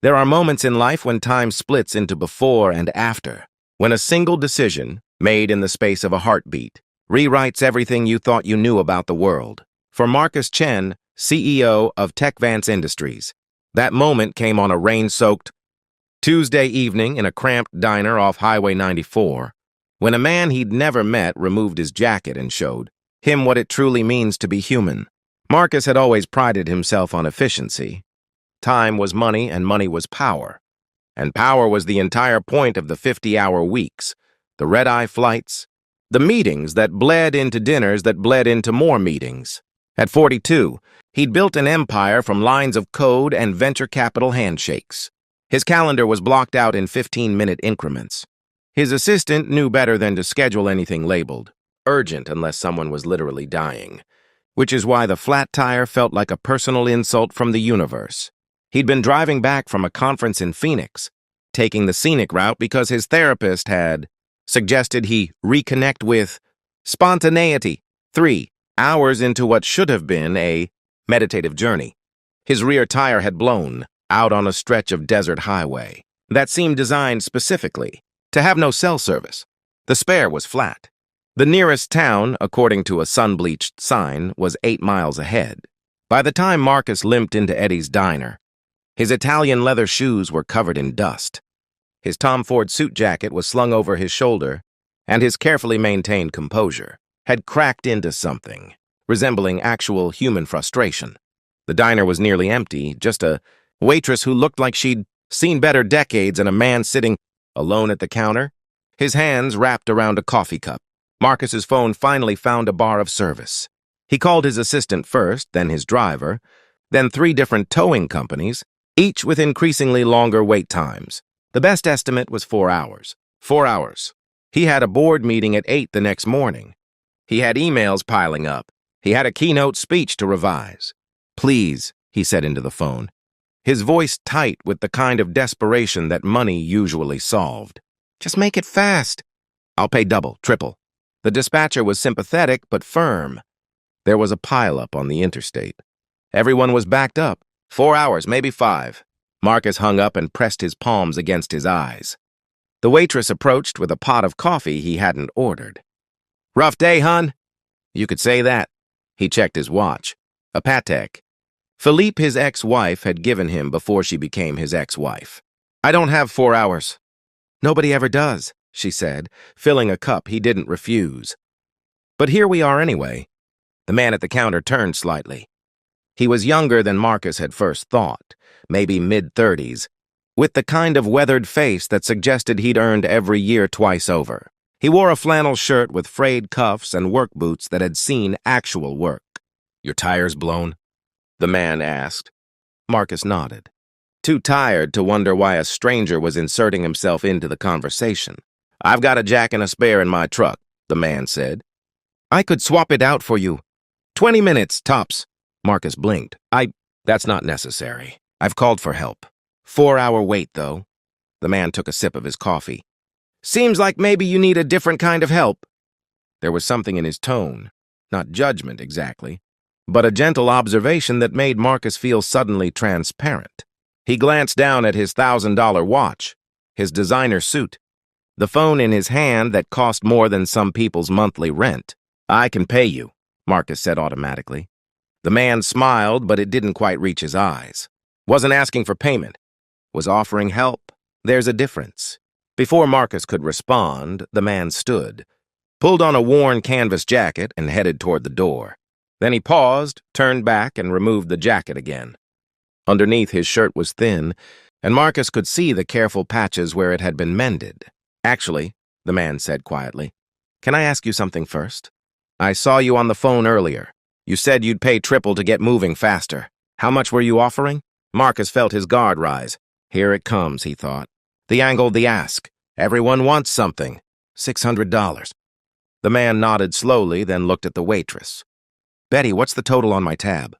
There are moments in life when time splits into before and after, when a single decision, made in the space of a heartbeat, rewrites everything you thought you knew about the world. For Marcus Chen, CEO of TechVance Industries, that moment came on a rain-soaked Tuesday evening in a cramped diner off Highway 94, when a man he'd never met removed his jacket and showed him what it truly means to be human. Marcus had always prided himself on efficiency. Time was money and money was power. And power was the entire point of the 50-hour weeks, the red-eye flights, the meetings that bled into dinners that bled into more meetings. At 42, he'd built an empire from lines of code and venture capital handshakes. His calendar was blocked out in 15-minute increments. His assistant knew better than to schedule anything labeled urgent unless someone was literally dying, which is why the flat tire felt like a personal insult from the universe. He'd been driving back from a conference in Phoenix, taking the scenic route because his therapist had suggested he reconnect with spontaneity 3 hours into what should have been a meditative journey. His rear tire had blown out on a stretch of desert highway that seemed designed specifically to have no cell service. The spare was flat. The nearest town, according to a sun-bleached sign, was 8 miles ahead. By the time Marcus limped into Eddie's diner, his Italian leather shoes were covered in dust. His Tom Ford suit jacket was slung over his shoulder, and his carefully maintained composure had cracked into something, resembling actual human frustration. The diner was nearly empty, just a waitress who looked like she'd seen better decades and a man sitting alone at the counter, his hands wrapped around a coffee cup. Marcus's phone finally found a bar of service. He called his assistant first, then his driver, then 3 different towing companies, each with increasingly longer wait times. The best estimate was 4 hours. 4 hours. He had a board meeting at 8 the next morning. He had emails piling up. He had a keynote speech to revise. "Please," he said into the phone, his voice tight with the kind of desperation that money usually solved. "Just make it fast." "I'll pay double, triple." The dispatcher was sympathetic but firm. There was a pileup on the interstate. Everyone was backed up. 4 hours, maybe 5. Marcus hung up and pressed his palms against his eyes. The waitress approached with a pot of coffee he hadn't ordered. "Rough day, hun?" "You could say that." He checked his watch. A Patek. Philippe, his ex-wife, had given him before she became his ex-wife. "I don't have 4 hours." "Nobody ever does," she said, filling a cup he didn't refuse. "But here we are anyway." The man at the counter turned slightly. He was younger than Marcus had first thought, maybe mid-30s, with the kind of weathered face that suggested he'd earned every year twice over. He wore a flannel shirt with frayed cuffs and work boots that had seen actual work. "Your tires blown?" the man asked. Marcus nodded, too tired to wonder why a stranger was inserting himself into the conversation. "I've got a jack and a spare in my truck," the man said. "I could swap it out for you. 20 minutes, tops." Marcus blinked. That's not necessary. I've called for help. 4-hour wait, though." The man took a sip of his coffee. "Seems like maybe you need a different kind of help." There was something in his tone, not judgment exactly, but a gentle observation that made Marcus feel suddenly transparent. He glanced down at his $1,000 watch, his designer suit, the phone in his hand that cost more than some people's monthly rent. "I can pay you," Marcus said automatically. The man smiled, but it didn't quite reach his eyes. Wasn't asking for payment. Was offering help. There's a difference. Before Marcus could respond, the man stood, pulled on a worn canvas jacket, and headed toward the door. Then he paused, turned back, and removed the jacket again. Underneath, his shirt was thin, and Marcus could see the careful patches where it had been mended. "Actually," the man said quietly, "can I ask you something first? I saw you on the phone earlier. You said you'd pay triple to get moving faster. How much were you offering?" Marcus felt his guard rise. Here it comes, he thought. The angle, the ask. Everyone wants something. $600. The man nodded slowly, then looked at the waitress. "Betty, what's the total on my tab?"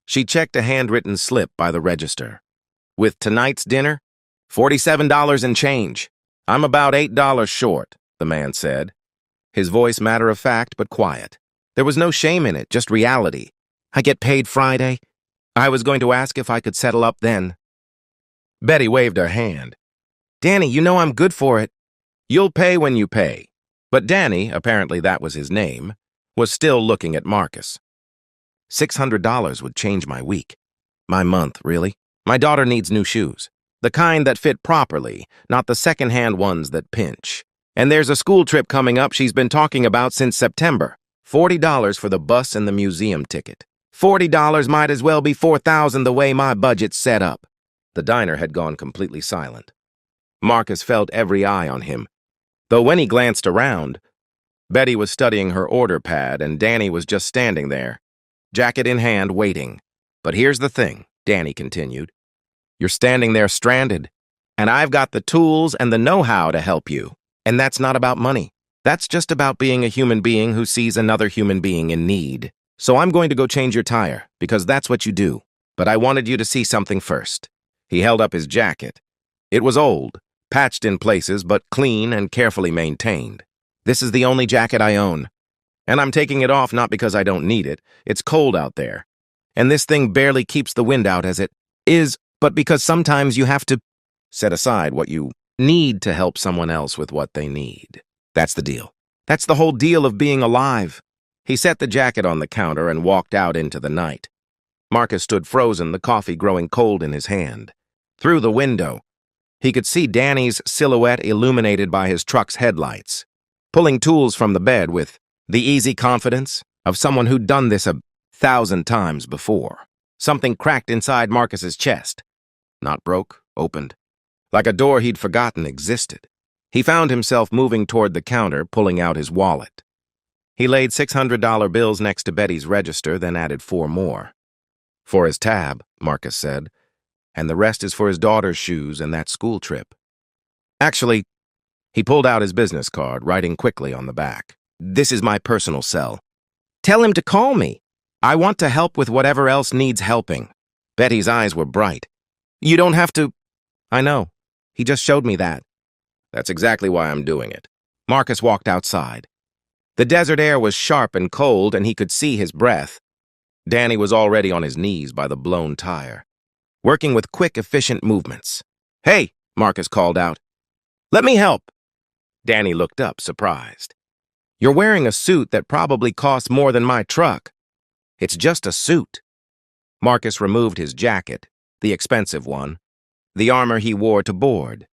She checked a handwritten slip by the register. "With tonight's dinner? $47 and change. I'm about $8 short," the man said. His voice matter-of-fact but quiet. There was no shame in it, just reality. "I get paid Friday. I was going to ask if I could settle up then." Betty waved her hand. Danny, you know I'm good for it. You'll pay when you pay. But Danny, apparently that was his name, was still looking at Marcus. $600 would change my week. My month, really. My daughter needs new shoes. The kind that fit properly, not the second-hand ones that pinch. And there's a school trip coming up she's been talking about since September. $40 for the bus and the museum ticket. $40 might as well be $4,000 the way my budget's set up. The diner had gone completely silent. Marcus felt every eye on him, though when he glanced around, Betty was studying her order pad and Danny was just standing there, jacket in hand, waiting. But here's the thing, Danny continued. You're standing there stranded, and I've got the tools and the know-how to help you. And that's not about money. That's just about being a human being who sees another human being in need. So I'm going to go change your tire, because that's what you do. But I wanted you to see something first. He held up his jacket. It was old, patched in places, but clean and carefully maintained. This is the only jacket I own. And I'm taking it off not because I don't need it. It's cold out there. And this thing barely keeps the wind out as it is, but because sometimes you have to set aside what you need to help someone else with what they need. That's the deal. That's the whole deal of being alive. He set the jacket on the counter and walked out into the night. Marcus stood frozen, the coffee growing cold in his hand. Through the window, he could see Danny's silhouette illuminated by his truck's headlights, pulling tools from the bed with the easy confidence of someone who'd done this 1,000 times before. Something cracked inside Marcus's chest. Not broke, opened. Like a door he'd forgotten existed. He found himself moving toward the counter, pulling out his wallet. He laid $600 bills next to Betty's register, then added 4 more. For his tab, Marcus said, and the rest is for his daughter's shoes and that school trip. Actually, he pulled out his business card, writing quickly on the back. This is my personal cell. Tell him to call me. I want to help with whatever else needs helping. Betty's eyes were bright. You don't have to. I know. He just showed me that. That's exactly why I'm doing it. Marcus walked outside. The desert air was sharp and cold, and he could see his breath. Danny was already on his knees by the blown tire, working with quick, efficient movements. Hey, Marcus called out. Let me help. Danny looked up, surprised. You're wearing a suit that probably costs more than my truck. It's just a suit. Marcus removed his jacket, the expensive one, the armor he wore to board,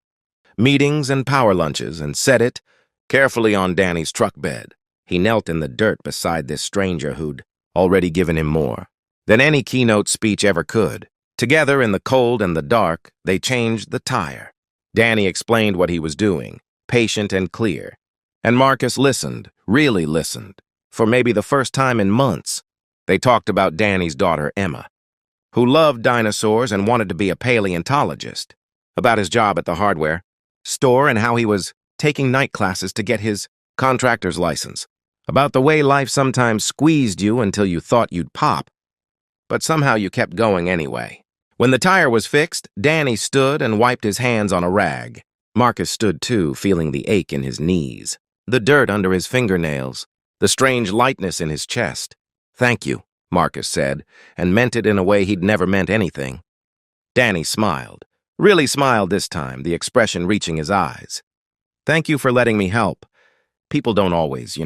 meetings and power lunches, and set it carefully on Danny's truck bed. He knelt in the dirt beside this stranger who'd already given him more than any keynote speech ever could. Together in the cold and the dark, they changed the tire. Danny explained what he was doing, patient and clear. And Marcus listened, really listened, for maybe the first time in months. They talked about Danny's daughter, Emma, who loved dinosaurs and wanted to be a paleontologist, about his job at the hardware store and how he was taking night classes to get his contractor's license, about the way life sometimes squeezed you until you thought you'd pop, but somehow you kept going anyway. When the tire was fixed, Danny stood and wiped his hands on a rag. Marcus stood too, feeling the ache in his knees, the dirt under his fingernails, the strange lightness in his chest. Thank you, Marcus said, and meant it in a way he'd never meant anything. Danny smiled, really smiled this time, the expression reaching his eyes. Thank you for letting me help. People don't always,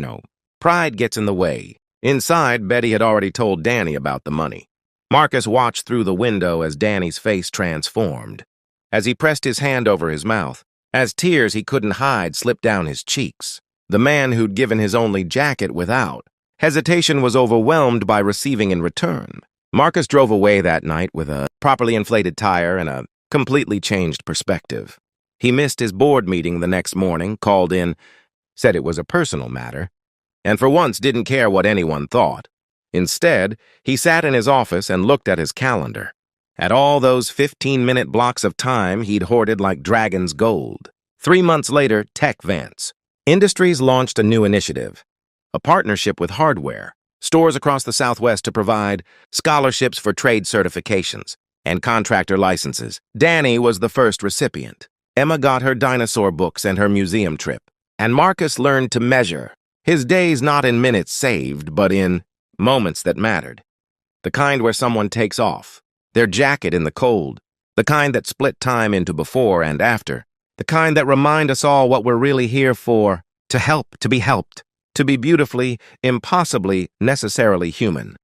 pride gets in the way. Inside, Betty had already told Danny about the money. Marcus watched through the window as Danny's face transformed, as he pressed his hand over his mouth, as tears he couldn't hide slipped down his cheeks. The man who'd given his only jacket without hesitation was overwhelmed by receiving in return. Marcus drove away that night with a properly inflated tire and a completely changed perspective. He missed his board meeting the next morning, called in, said it was a personal matter, and for once didn't care what anyone thought. Instead, he sat in his office and looked at his calendar, at all those 15-minute blocks of time he'd hoarded like dragon's gold. 3 months later, Tech Vance Industries launched a new initiative, a partnership with hardware, stores across the Southwest to provide scholarships for trade certifications and contractor licenses. Danny was the first recipient. Emma got her dinosaur books and her museum trip. And Marcus learned to measure his days not in minutes saved, but in moments that mattered. The kind where someone takes off their jacket in the cold The kind that split time into before and after. The kind that remind us all what we're really here for, to help, to be helped, to be beautifully, impossibly, necessarily human.